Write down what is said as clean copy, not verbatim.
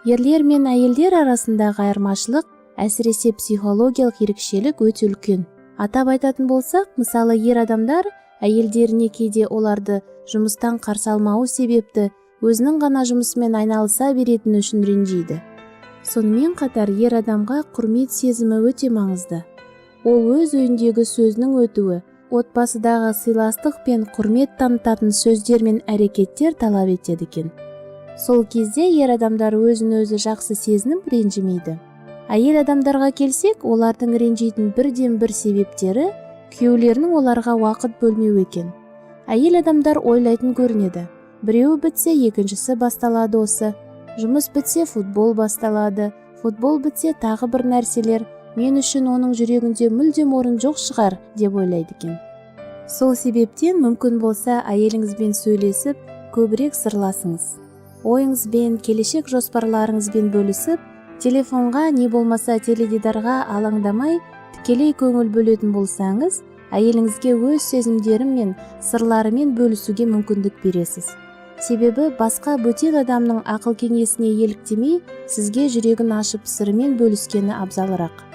Ерлер мен әйелдер арасындағы айырмашылық, әсіресе психологиялық ерекшелік өте үлкен. Атап айтатын болсақ, мысалы ер адамдар әйелдеріне кейде оларды жұмыстан қарсы алмауы себепті өзінің ғана жұмысымен айналыса беретіні үшін ренжиді. Сонымен қатар ер адамға құрмет сезімі өте маңызды. Ол өз ойындегі сөзінің өтуі, отбасыдағы сыйластық пен құрмет танытатын сөздер мен әрекеттер талап етеді екен. Сол кезде ер адамдар өзін-өзі жақсы сезініп ренжімейді. Әйел адамдарға келсек, олардың ренжитін бірден-бір себептері күйеулерінің оларға уақыт бөлмеу екен. Әйел адамдар ойлайтын көрінеді. Біреуі бітсе, екіншісі басталады осы. Жұмыс бітсе, футбол басталады. Футбол бітсе, тағы бір нәрселер. Мен үшін оның жүрегінде мүлдем орын жоқ шығар, деп ойлайды екен. Сол себептен мүмкін болса әйеліңізбен сөйлесіп, көбірек сырласыңыз. Ойыңызбен, келешек жоспарларыңызбен бөлісіп, телефонға не болмаса теледидарға алаңдамай, тікелей көңіл бөлетін болсаңыз, әйеліңізге өз сезімдерім мен сырларымен бөлісуге мүмкіндік бересіз. Себебі басқа бөтен адамның ақыл кеңесіне еліктемей, сізге жүрегін ашып сырымен бөліскені абзалырақ.